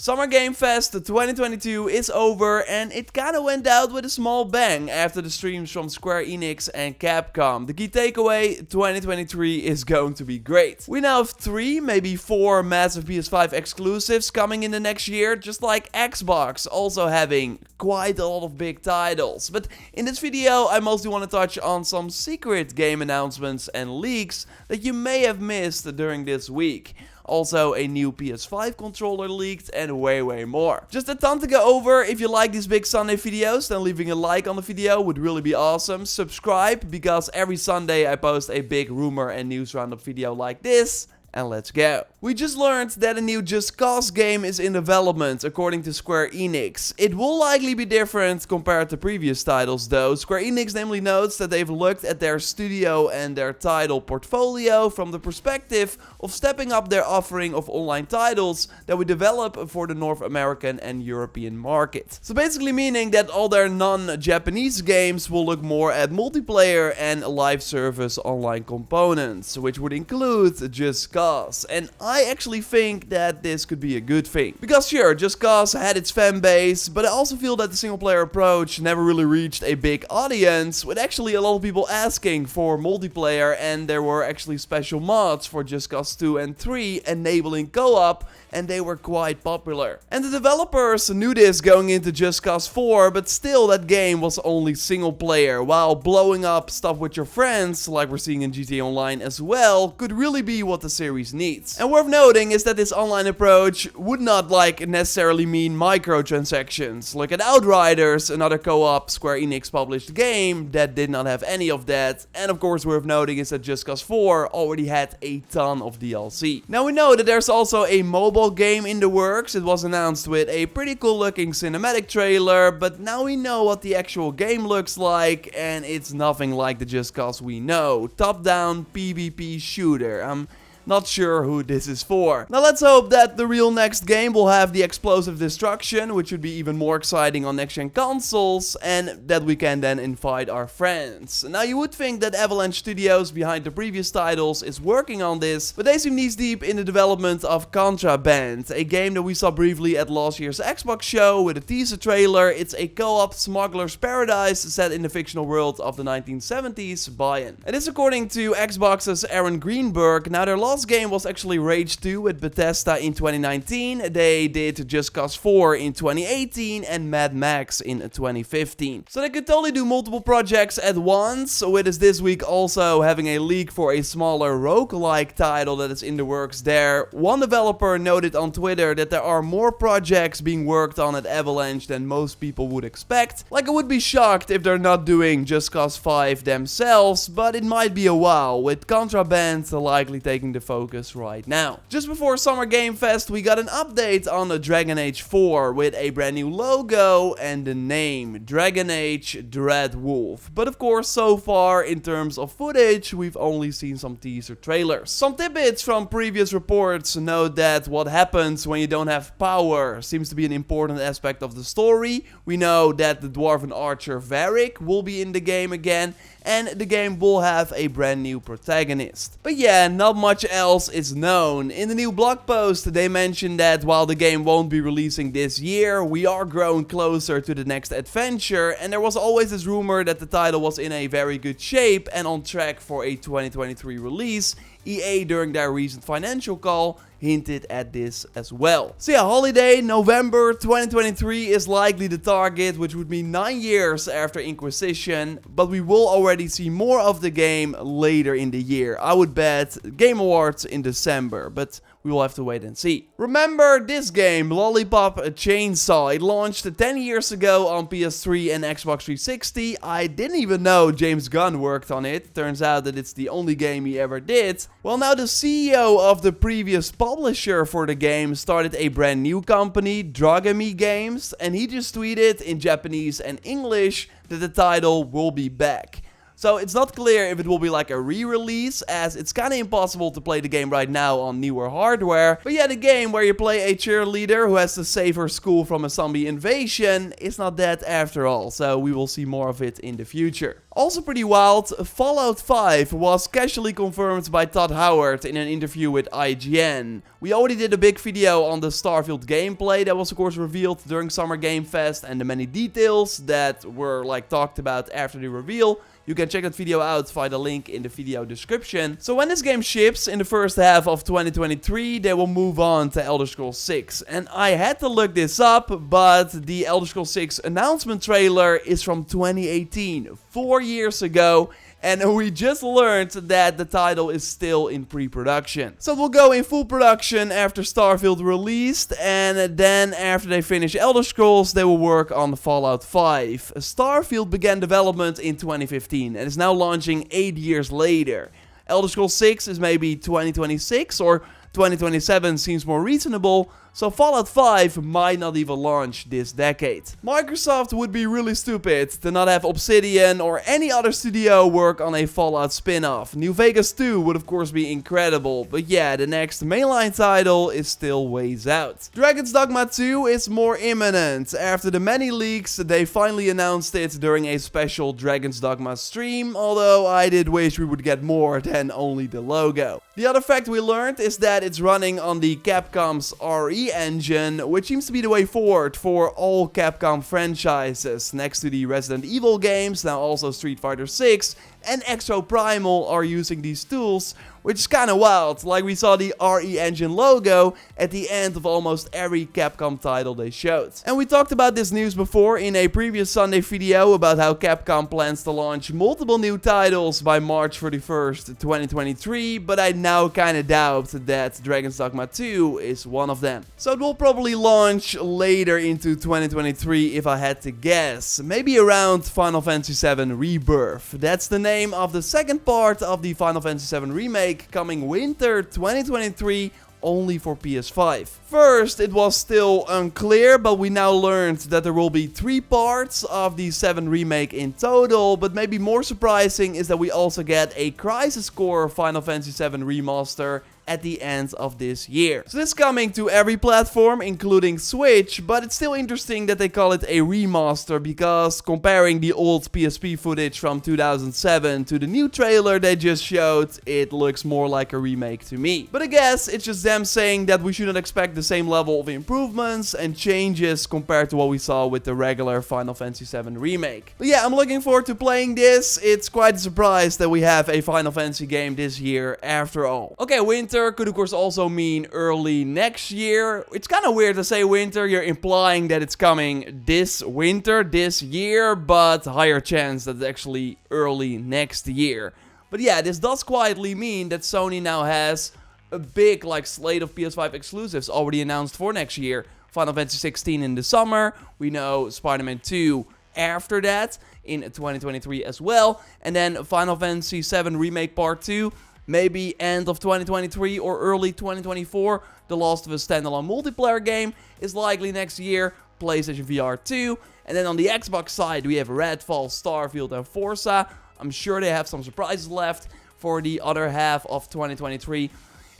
Summer Game Fest 2022 is over, and it kinda went out with a small bang after the streams from Square Enix and Capcom. The key takeaway, 2023 is going to be great. We now have 3, maybe 4 massive PS5 exclusives coming in the next year, just like Xbox also having quite a lot of big titles. But in this video I mostly want to touch on some secret game announcements and leaks that you may have missed during this week. Also a new PS5 controller leaked and way more. Just a ton to go over. If you like these big Sunday videos, then leaving a like on the video would really be awesome. Subscribe, because every Sunday I post a big rumor and news roundup video like this. And let's go. We just learned that a new Just Cause game is in development, according to Square Enix. It will likely be different compared to previous titles though. Square Enix namely notes that they've looked at their studio and their title portfolio from the perspective of stepping up their offering of online titles that we develop for the North American and European market. So basically meaning that all their non-Japanese games will look more at multiplayer and live service online components, which would include Just Cause. And I actually think that this could be a good thing. Because sure, Just Cause had its fan base, but I also feel that the single player approach never really reached a big audience, with actually a lot of people asking for multiplayer, and there were actually special mods for Just Cause 2 and 3 enabling co-op, and they were quite popular. And the developers knew this going into Just Cause 4, but still that game was only single player, while blowing up stuff with your friends, like we're seeing in GTA Online as well, could really be what the series needs. And worth noting is that this online approach would not necessarily mean microtransactions. Look at Outriders, another co-op Square Enix published game that did not have any of that. And of course worth noting is that Just Cause 4 already had a ton of DLC. Now we know that there's also a mobile game in the works. It was announced with a pretty cool looking cinematic trailer, but now we know what the actual game looks like, and it's nothing like the Just Cause we know. Top-down PvP shooter. I'm not sure who this is for. Now let's hope that the real next game will have the explosive destruction, which would be even more exciting on next-gen consoles, and that we can then invite our friends. Now you would think that Avalanche Studios, behind the previous titles, is working on this, but they seem knee-deep in the development of Contraband, a game that we saw briefly at last year's Xbox show with a teaser trailer. It's a co-op smuggler's paradise set in the fictional world of the 1970s buy-in. And this according to Xbox's Aaron Greenberg. Now their last game was actually Rage 2 with Bethesda in 2019, they did Just Cause 4 in 2018 and Mad Max in 2015. So they could totally do multiple projects at once, with us this week also having a leak for a smaller roguelike title that is in the works there. One developer noted on Twitter that there are more projects being worked on at Avalanche than most people would expect. Like, I would be shocked if they're not doing Just Cause 5 themselves, but it might be a while, with Contraband likely taking the focus right now. Just before Summer Game Fest, we got an update on the Dragon Age 4 with a brand new logo and the name Dragon Age Dreadwolf. But of course, so far in terms of footage, we've only seen some teaser trailers. Some tidbits from previous reports note that what happens when you don't have power seems to be an important aspect of the story. We know that the dwarven archer Varric will be in the game again, and the game will have a brand new protagonist. But yeah, not much else is known. In the new blog post, they mentioned that while the game won't be releasing this year, we are growing closer to the next adventure, and there was always this rumor that the title was in a very good shape and on track for a 2023 release. EA during their recent financial call hinted at this as well. So yeah, holiday November 2023 is likely the target, which would be 9 years after Inquisition, but we will already see more of the game later in the year. I would bet Game Awards in December, but we will have to wait and see. Remember this game, Lollipop Chainsaw? It launched 10 years ago on PS3 and Xbox 360. I didn't even know James Gunn worked on it. Turns out that it's the only game he ever did. Well, now the CEO of the previous publisher for the game started a brand new company, Dogma Games, and he just tweeted in Japanese and English that the title will be back. So it's not clear if it will be like a re-release, as it's kind of impossible to play the game right now on newer hardware. But yeah, the game where you play a cheerleader who has to save her school from a zombie invasion is not that after all, so we will see more of it in the future. Also pretty wild, Fallout 5 was casually confirmed by Todd Howard in an interview with IGN. We already did a big video on the Starfield gameplay that was of course revealed during Summer Game Fest, and the many details that were talked about after the reveal. You can check that video out via the link in the video description. So when this game ships in the first half of 2023, they will move on to Elder Scrolls 6. And I had to look this up, but the Elder Scrolls 6 announcement trailer is from 2018, 4 years ago. And we just learned that the title is still in pre-production. So it will go in full production after Starfield released, and then after they finish Elder Scrolls, they will work on Fallout 5. Starfield began development in 2015 and is now launching 8 years later. Elder Scrolls 6 is maybe 2026 or 2027 seems more reasonable, so Fallout 5 might not even launch this decade. Microsoft would be really stupid to not have Obsidian or any other studio work on a Fallout spin-off. New Vegas 2 would of course be incredible, but yeah, the next mainline title is still ways out. Dragon's Dogma 2 is more imminent. After the many leaks, they finally announced it during a special Dragon's Dogma stream, although I did wish we would get more than only the logo. The other fact we learned is that it's running on the Capcom's RE engine, which seems to be the way forward for all Capcom franchises. Next to the Resident Evil games, now also Street Fighter 6 and Exo Primal are using these tools, which is kinda wild. Like we saw the RE engine logo at the end of almost every Capcom title they showed. And we talked about this news before in a previous Sunday video about how Capcom plans to launch multiple new titles by March 31st, 2023, but I now kinda doubt that Dragon's Dogma 2 is one of them. So it will probably launch later into 2023 if I had to guess. Maybe around Final Fantasy VII Rebirth. That's the name of the second part of the Final Fantasy VII Remake, coming winter 2023 only for PS5. First, it was still unclear, but we now learned that there will be 3 parts of the 7 remake in total, but maybe more surprising is that we also get a Crisis Core Final Fantasy VII Remaster at the end of this year. So this is coming to every platform, including Switch, but it's still interesting that they call it a remaster, because comparing the old PSP footage from 2007 to the new trailer they just showed, it looks more like a remake to me. But I guess it's just them saying that we shouldn't expect the same level of improvements and changes compared to what we saw with the regular Final Fantasy VII Remake. But yeah, I'm looking forward to playing this. It's quite a surprise that we have a Final Fantasy game this year after all. Okay, winter could of course also mean early next year. It's kind of weird to say winter, you're implying that it's coming this winter, this year, but higher chance that it's actually early next year. But yeah, this does quietly mean that Sony now has a big slate of PS5 exclusives already announced for next year. Final Fantasy 16 in the summer, we know Spider-Man 2 after that in 2023 as well, and then Final Fantasy VII Remake Part 2 maybe end of 2023 or early 2024. The Last of Us standalone multiplayer game is likely next year. PlayStation VR 2. And then on the Xbox side, we have Redfall, Starfield, and Forza. I'm sure they have some surprises left for the other half of 2023.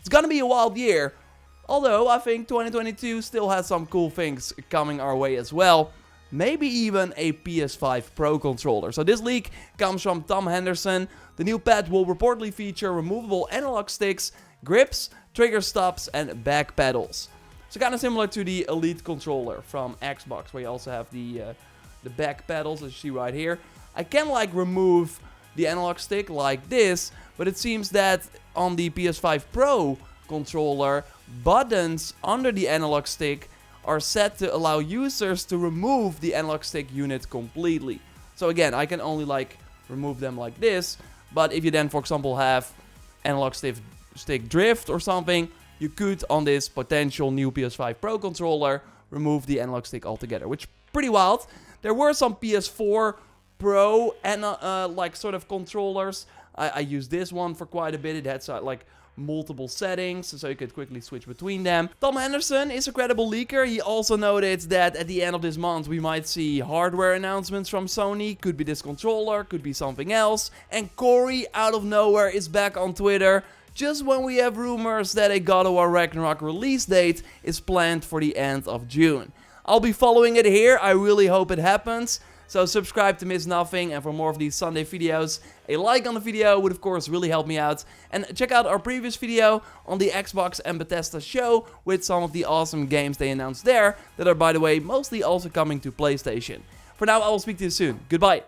It's gonna be a wild year. Although, I think 2022 still has some cool things coming our way as well. Maybe even a PS5 Pro controller. So this leak comes from Tom Henderson. The new pad will reportedly feature removable analog sticks, grips, trigger stops, and back pedals. So kind of similar to the Elite controller from Xbox, where you also have the back pedals, as you see right here. I can remove the analog stick like this, but it seems that on the PS5 Pro controller, buttons under the analog stick are set to allow users to remove the analog stick unit completely. So again, I can only remove them like this, but if you then, for example, have analog stick drift or something, you could on this potential new PS5 Pro controller remove the analog stick altogether, which is pretty wild. There were some PS4 Pro and sort of controllers. I used this one for quite a bit. It had multiple settings, so you could quickly switch between them. Tom Henderson is a credible leaker. He also noted that at the end of this month we might see hardware announcements from Sony. Could be this controller, could be something else. And Corey, out of nowhere, is back on Twitter just when we have rumors that a God of War Ragnarok release date is planned for the end of June. I'll be following it here. I really hope it happens. So subscribe to miss nothing, and for more of these Sunday videos, a like on the video would of course really help me out. And check out our previous video on the Xbox and Bethesda show with some of the awesome games they announced there that are, by the way, mostly also coming to PlayStation. For now, I will speak to you soon. Goodbye.